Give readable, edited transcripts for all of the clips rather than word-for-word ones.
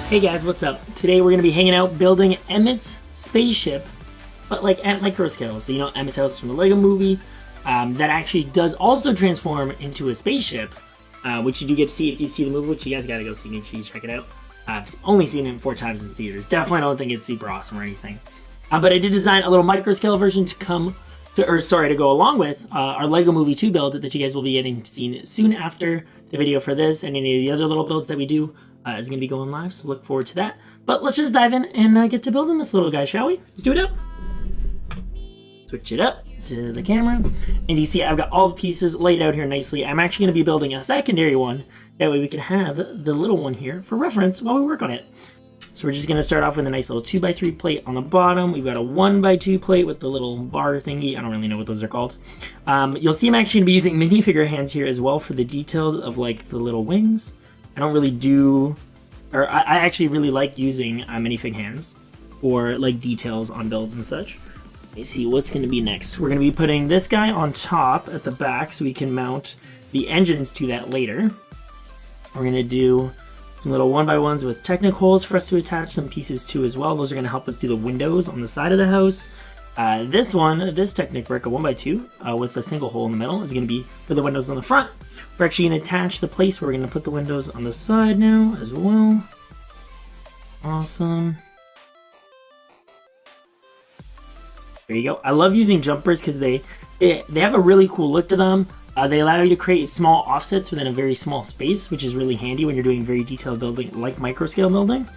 Hey guys, what's up? Today we're going to be hanging out building Emmett's spaceship, but like at micro scale. So you know Emmett's house from the Lego movie, that actually does also transform into a spaceship, which you do get to see if you see the movie, which you guys got to go see. Make sure you check it out. I've only seen it 4 times in theaters. Definitely don't think it's super awesome or anything. But I did design a little micro scale version to go along with our Lego Movie 2 build that you guys will be getting seen soon after the video for this, and any of the other little builds that we do is going to be going live, so look forward to that. But let's just dive in and get to building this little guy, shall we? Let's do it up. Switch it up to the camera. And you see I've got all the pieces laid out here nicely. I'm actually going to be building a secondary one. That way we can have the little one here for reference while we work on it. So we're just going to start off with a nice little 2x3 plate on the bottom. We've got a 1x2 plate with the little bar thingy. I don't really know what those are called. You'll see I'm actually going to be using minifigure hands here as well for the details of like the little wings. I don't really do, or I actually really like using minifig hands for like details on builds and such. Let me see what's going to be next. We're going to be putting this guy on top at the back so we can mount the engines to that later. We're going to do some little 1x1s with Technic holes for us to attach some pieces to as well. Those are going to help us do the windows on the side of the house. This Technic brick, a 1x2 with a single hole in the middle, is going to be for the windows on the front. We're actually going to attach the place where we're going to put the windows on the side now as well. Awesome. There you go. I love using jumpers because they have a really cool look to them. They allow you to create small offsets within a very small space, which is really handy when you're doing very detailed building like microscale building.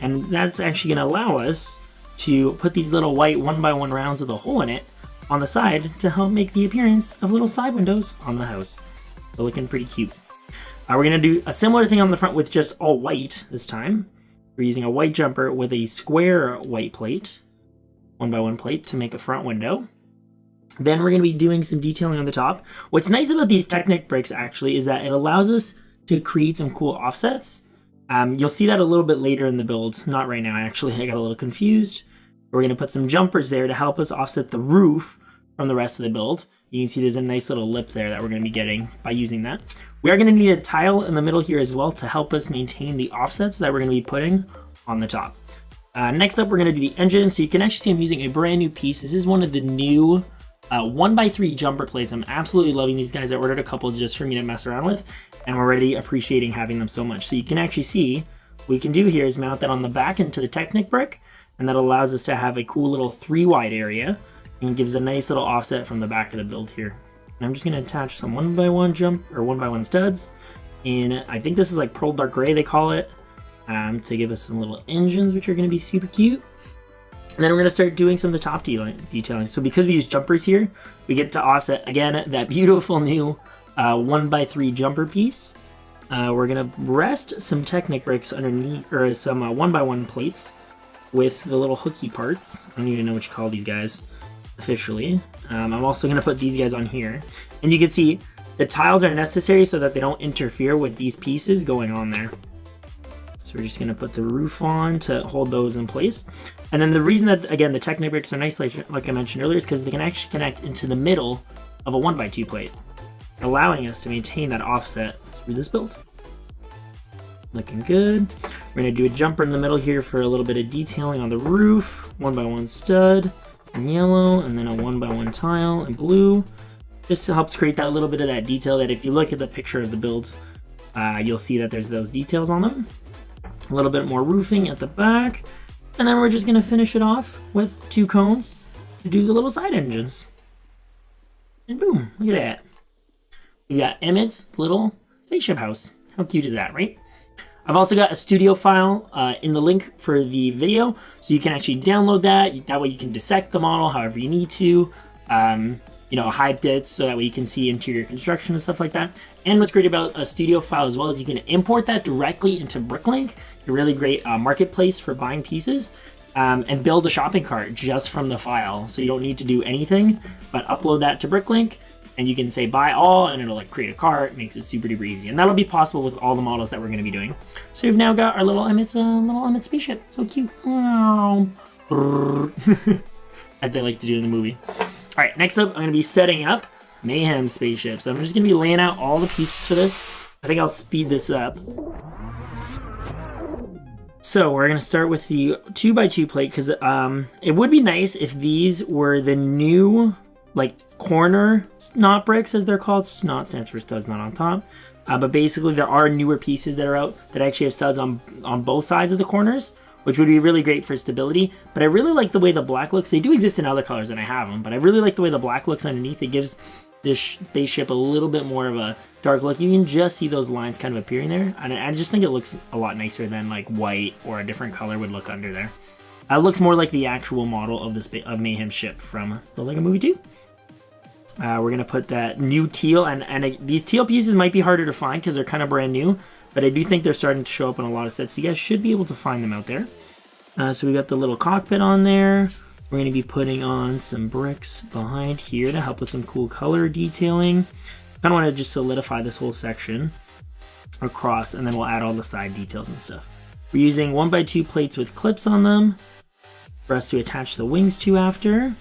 And that's actually going to allow us to put these little white 1x1 rounds with a hole in it on the side to help make the appearance of little side windows on the house. They're looking pretty cute. We're going to do a similar thing on the front with just all white this time. We're using a white jumper with a square white plate, 1x1 plate, to make a front window. Then we're going to be doing some detailing on the top. What's nice about these Technic bricks actually is that it allows us to create some cool offsets. You'll see that a little bit later in the build. Not right now, actually. I got a little confused. We're going to put some jumpers there to help us offset the roof from the rest of the build. You can see there's a nice little lip there that we're going to be getting by using that. We are going to need a tile in the middle here as well to help us maintain the offsets that we're going to be putting on the top. Next up, we're going to do the engine. So you can actually see I'm using a brand new piece. This is one of the new 1x3 jumper plates. I'm absolutely loving these guys. I ordered a couple just for me to mess around with, and I'm already appreciating having them so much. So you can actually see what we can do here is mount that on the back into the Technic brick, and that allows us to have a cool little 3-wide area and gives a nice little offset from the back of the build here. And I'm just going to attach some 1x1 jump or 1x1 studs, and I think this is like pearl dark gray they call it, to give us some little engines which are going to be super cute. And then we're going to start doing some of the top detailing. So because we use jumpers here, we get to offset, again, that beautiful new 1x3 jumper piece. We're going to rest some Technic bricks underneath, or some 1x1 plates with the little hooky parts. I don't even know what you call these guys officially. I'm also going to put these guys on here. And you can see the tiles are necessary so that they don't interfere with these pieces going on there. So we're just going to put the roof on to hold those in place. And then the reason that, again, the Technic bricks are nice, like I mentioned earlier, is because they can actually connect into the middle of a 1x2 plate, allowing us to maintain that offset through this build. Looking good. We're going to do a jumper in the middle here for a little bit of detailing on the roof. 1x1 stud in yellow, and then a 1x1 tile in blue. Just helps create that little bit of that detail that if you look at the picture of the build, you'll see that there's those details on them. A little bit more roofing at the back, and then we're just going to finish it off with 2 cones to do the little side engines. And boom, look at that. We got Emmett's little spaceship house. How cute is that, right? I've also got a studio file in the link for the video, so you can actually download that. That way you can dissect the model however you need to. You know, hide bits so that way you can see interior construction and stuff like that. And what's great about a studio file as well is you can import that directly into BrickinNick, a really great marketplace for buying pieces, and build a shopping cart just from the file. So you don't need to do anything but upload that to BrickinNick, and you can say buy all, and it'll like create a cart. Makes it super duper easy, and that'll be possible with all the models that we're going to be doing. So we've now got our little Emmett's spaceship. So cute. As they like to do in the movie. All right, next up, I'm going to be setting up Mayhem Spaceships. So I'm just going to be laying out all the pieces for this. I think I'll speed this up. So we're gonna start with the 2x2 plate because it would be nice if these were the new like corner snot bricks, as they're called. Snot stands for studs not on top. But basically there are newer pieces that are out that actually have studs on both sides of the corners, which would be really great for stability. But I really like the way the black looks. They do exist in other colors and I have them, but I really like the way the black looks underneath. It gives this spaceship a little bit more of a dark look. You can just see those lines kind of appearing there, and I just think it looks a lot nicer than like white or a different color would look under there. It looks more like the actual model of of Mayhem ship from the LEGO Movie 2. We're gonna put that new teal, and these teal pieces might be harder to find because they're kind of brand new, but I do think they're starting to show up in a lot of sets, so you guys should be able to find them out there. So we got the little cockpit on there. We're going to be putting on some bricks behind here to help with some cool color detailing. I kind of want to just solidify this whole section across, and then we'll add all the side details and stuff. We're using 1x2 plates with clips on them for us to attach the wings to after.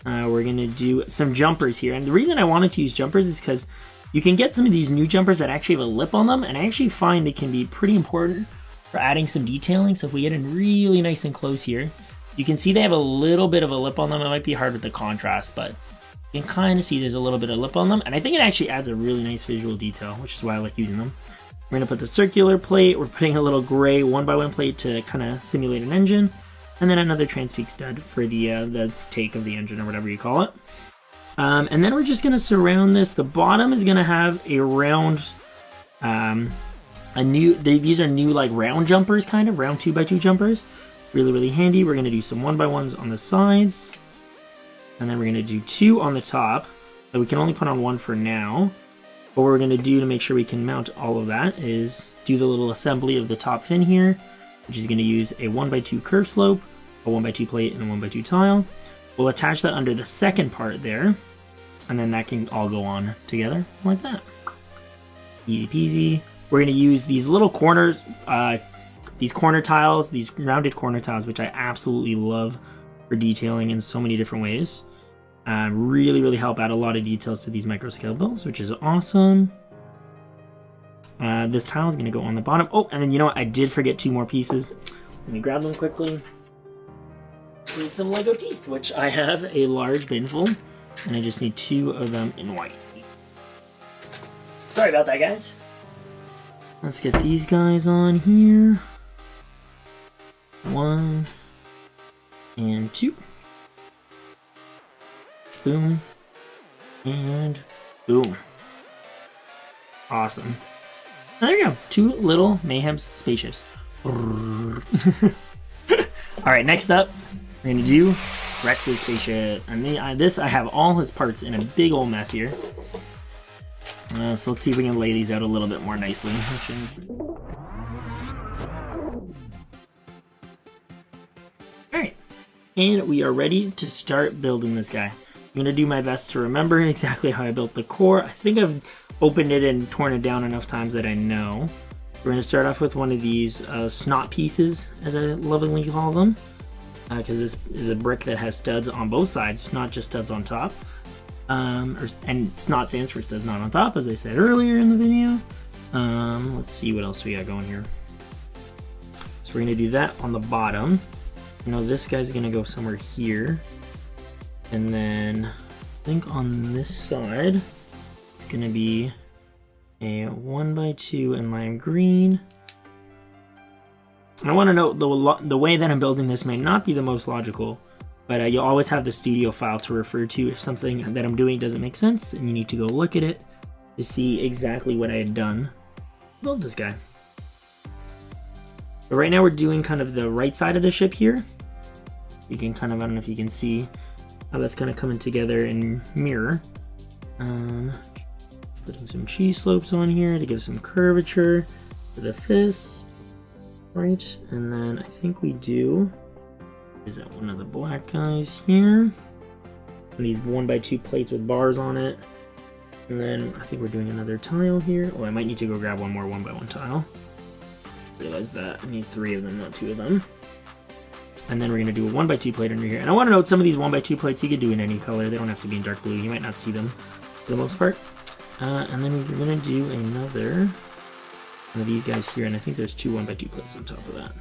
We're going to do some jumpers here, and the reason I wanted to use jumpers is because you can get some of these new jumpers that actually have a lip on them, and I actually find they can be pretty important for adding some detailing. So if we get in really nice and close here, you can see they have a little bit of a lip on them. It might be hard with the contrast, but you can kind of see there's a little bit of lip on them. And I think it actually adds a really nice visual detail, which is why I like using them. We're going to put the circular plate. We're putting a little gray 1x1 plate to kind of simulate an engine. And then another transpeak stud for the take of the engine or whatever you call it. And then we're just going to surround this. The bottom is going to have a round, these are new like round jumpers, kind of round 2x2 jumpers. Really, really handy. We're going to do some 1x1s on the sides. And then we're going to do 2 on the top. But we can only put on 1 for now. What we're going to do to make sure we can mount all of that is do the little assembly of the top fin here, which is going to use a 1x2 curve slope, a 1x2 plate, and a 1x2 tile. We'll attach that under the second part there. And then that can all go on together like that. Easy peasy. We're going to use these little corners, these corner tiles, these rounded corner tiles, which I absolutely love for detailing in so many different ways. Really, really help add a lot of details to these micro scale builds, which is awesome. This tile is going to go on the bottom. Oh, and then you know what? I did forget 2 more pieces. Let me grab them quickly. This is some Lego teeth, which I have a large bin full, and I just need 2 of them in white. Sorry about that, guys. Let's get these guys on here. 1 and 2. Boom. And boom. Awesome. There you go. 2 little Mayhem's spaceships. Alright, next up, we're going to do Rex's spaceship. And I have all his parts in a big old mess here. So let's see if we can lay these out a little bit more nicely. Alright, and we are ready to start building this guy. I'm going to do my best to remember exactly how I built the core. I think I've opened it and torn it down enough times that I know. We're going to start off with one of these snot pieces, as I lovingly call them, because this is a brick that has studs on both sides, not just studs on top. And snot stands for studs not on top, as I said earlier in the video. Let's see what else we got going here. So we're going to do that on the bottom. You know, this guy's going to go somewhere here. And then I think on this side, it's going to be a 1x2 in lime green. And I want to note the way that I'm building this may not be the most logical, but you'll always have the studio file to refer to if something that I'm doing doesn't make sense, and you need to go look at it to see exactly what I had done to build this guy. But right now we're doing kind of the right side of the ship here. You can kind of, I don't know if you can see how that's kind of coming together in mirror. Putting some cheese slopes on here to give some curvature to the fist. Right, and then I think we do, is that one of the black guys here? And these 1x2 plates with bars on it. And then I think we're doing another tile here. Oh, I might need to go grab one more 1x1 tile. Realize that I need 3 of them, not 2 of them. And then we're going to do a 1x2 plate under here. And I want to note some of these 1x2 plates you could do in any color. They don't have to be in dark blue. You might not see them for the most part. And then we're going to do another one of these guys here. And I think there's 2 1x2 plates on top of that.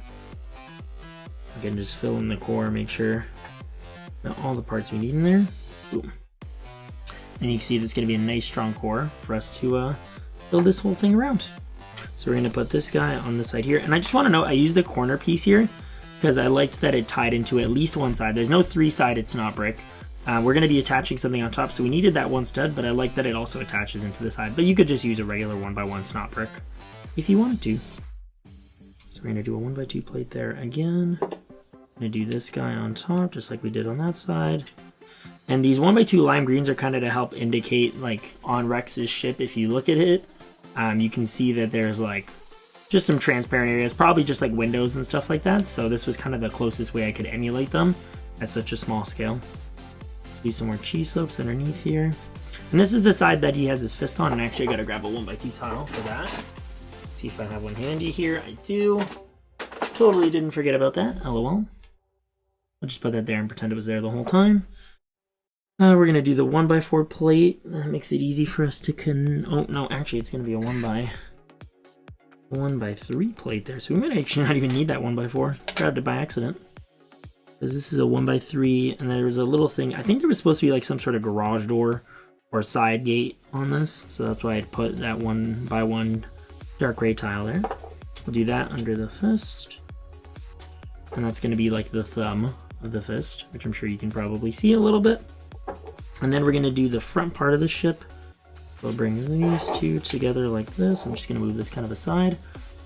Again, just fill in the core, make sure that all the parts we need in there. Boom. And you can see that's going to be a nice strong core for us to build this whole thing around. So we're going to put this guy on this side here. And I just want to note, I used the corner piece here because I liked that it tied into at least one side. There's no three-sided snot brick. We're going to be attaching something on top, so we needed that one stud, but I like that it also attaches into the side. But you could just use a regular 1x1 snot brick if you wanted to. So we're going to do a 1x2 plate there again. I'm going to do this guy on top, just like we did on that side. And these 1x2 lime greens are kind of to help indicate, like, on Rex's ship, if you look at it, you can see that there's, like, just some transparent areas, probably just, like, windows and stuff like that. So this was kind of the closest way I could emulate them at such a small scale. Do some more cheese slopes underneath here. And this is the side that he has his fist on, and actually I gotta grab a 1x2 tile for that. See if I have one handy here. I do. Totally didn't forget about that, lol. I'll just put that there and pretend it was there the whole time. We're gonna do the 1x4 plate. That makes it easy for us to oh no, actually it's gonna be a 1x3 plate there. So we might actually not even need that 1x4. Grabbed it by accident. Because this is a 1x3, and there was a little thing. I think there was supposed to be like some sort of garage door or side gate on this, so that's why I put that 1x1 dark gray tile there. We'll do that under the fist, and that's going to be like the thumb of the fist, which I'm sure you can probably see a little bit. And then we're going to do the front part of the ship. We'll bring these two together like this. I'm just going to move this kind of aside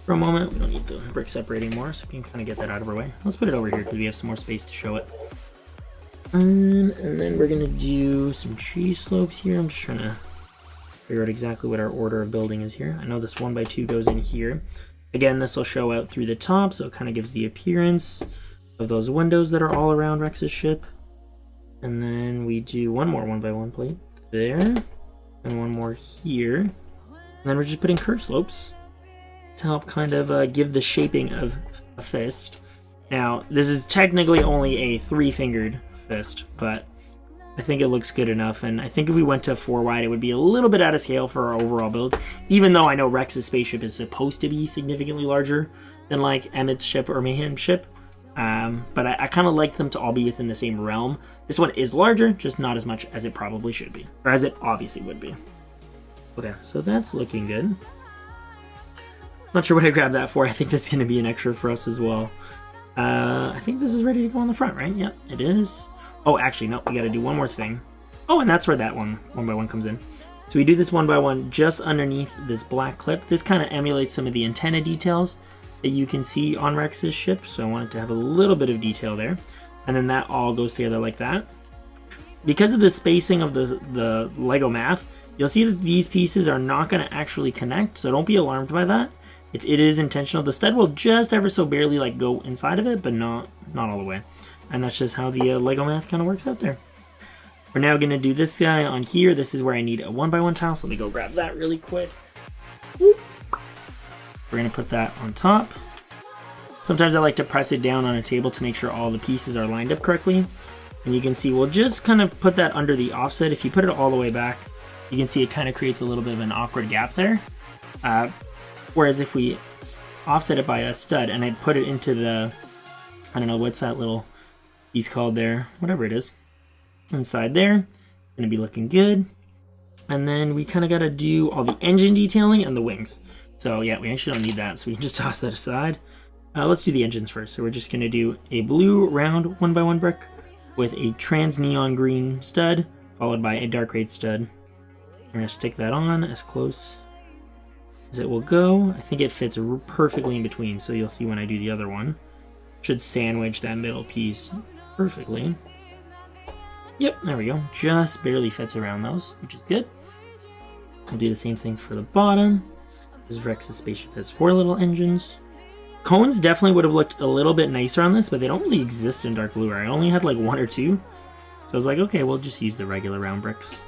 for a moment. We don't need the brick separate anymore, so we can kind of get that out of our way. Let's put it over here because we have some more space to show it. And then we're going to do some cheese slopes here. I'm just trying to figure out exactly what our order of building is here. I know this 1x2 goes in here. Again, this will show out through the top, so it kind of gives the appearance of those windows that are all around Rex's ship. And then we do one more 1x1 plate there, and one more here. And then we're just putting curve slopes to help kind of give the shaping of a fist. Now, this is technically only a 3-fingered fist, but I think it looks good enough, and I think if we went to 4 wide, it would be a little bit out of scale for our overall build, even though I know Rex's spaceship is supposed to be significantly larger than like Emmett's ship or Mayhem's ship, but I kind of like them to all be within the same realm. This one is larger, just not as much as it probably should be, or as it obviously would be. Okay, so that's looking good. Not sure what I grabbed that for. I think that's going to be an extra for us as well. I think this is ready to go on the front, right? Yep, it is. Oh, actually, no, we got to do one more thing. Oh, and that's where that 1x1 comes in. So we do this 1x1 just underneath this black clip. This kind of emulates some of the antenna details that you can see on Rex's ship. So I wanted to have a little bit of detail there. And then that all goes together like that. Because of the spacing of the Lego math, you'll see that these pieces are not going to actually connect. So don't be alarmed by that. It is intentional. The stud will just ever so barely like go inside of it, but not all the way. And that's just how the Lego math kind of works out there. We're now going to do this guy on here. This is where I need a 1x1 tile, so let me go grab that really quick. Whoop. We're going to put that on top. Sometimes I like to press it down on a table to make sure all the pieces are lined up correctly. And you can see we'll just kind of put that under the offset. If you put it all the way back, you can see it kind of creates a little bit of an awkward gap there. Whereas if we offset it by a stud and I put it into the, I don't know, what's that little piece called there, whatever it is, inside there, gonna be looking good. And then we kind of got to do all the engine detailing and the wings. So yeah, we actually don't need that, so we can just toss that aside. Let's do the engines first. So we're just gonna do a blue round 1x1 brick with a trans neon green stud, followed by a dark red stud. We're gonna stick that on as close as it will go. I think it fits perfectly in between, so you'll see when I do the other one. Should sandwich that middle piece perfectly. Yep, there we go. Just barely fits around those, which is good. We'll do the same thing for the bottom. This Rex's spaceship has 4 little engines. Cones definitely would have looked a little bit nicer on this, but they don't really exist in dark blue. I only had like 1 or 2. So I was like, okay, we'll just use the regular round bricks.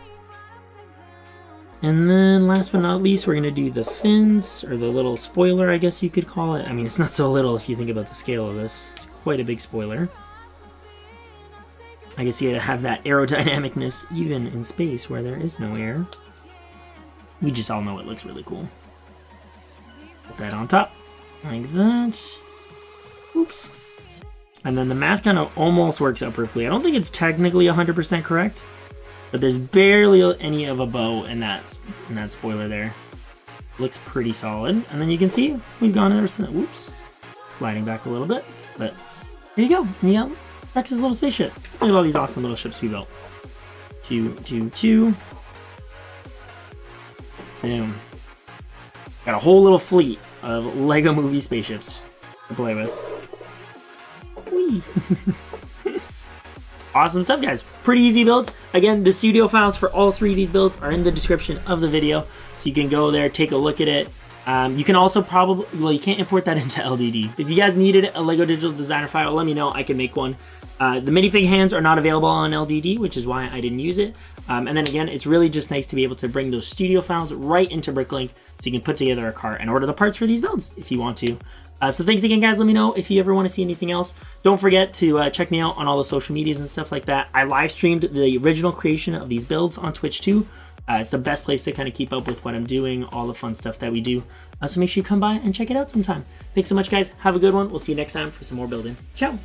And then last but not least, we're going to do the fins, or the little spoiler, I guess you could call it. I mean, it's not so little if you think about the scale of this. It's quite a big spoiler. I guess you gotta have that aerodynamicness even in space where there is no air. We just all know it looks really cool. Put that on top, like that. Oops. And then the math kind of almost works out perfectly. I don't think it's technically 100% correct, but there's barely any of a bow in that spoiler there. Looks pretty solid. And then you can see we've gone ever since. Whoops. Sliding back a little bit. But here you go. You got Rex's little spaceship. Look at all these awesome little ships we built. Two. Boom. Got a whole little fleet of Lego Movie spaceships to play with. Whee. Awesome stuff, guys. Pretty easy builds. Again, the studio files for all 3 of these builds are in the description of the video, so you can go there, take a look at it. You can also probably, well, you can't import that into LDD. If you guys needed a Lego Digital Designer file, let me know. I can make one. The minifig hands are not available on LDD, which is why I didn't use it. And then again, it's really just nice to be able to bring those studio files right into BrickinNick, so you can put together a cart and order the parts for these builds if you want to. So thanks again, guys. Let me know if you ever want to see anything else. Don't forget to check me out on all the social medias and stuff like that. I live streamed the original creation of these builds on Twitch too. It's the best place to kind of keep up with what I'm doing, all the fun stuff that we do. So make sure you come by and check it out sometime. Thanks so much, guys. Have a good one. We'll see you next time for some more building. Ciao.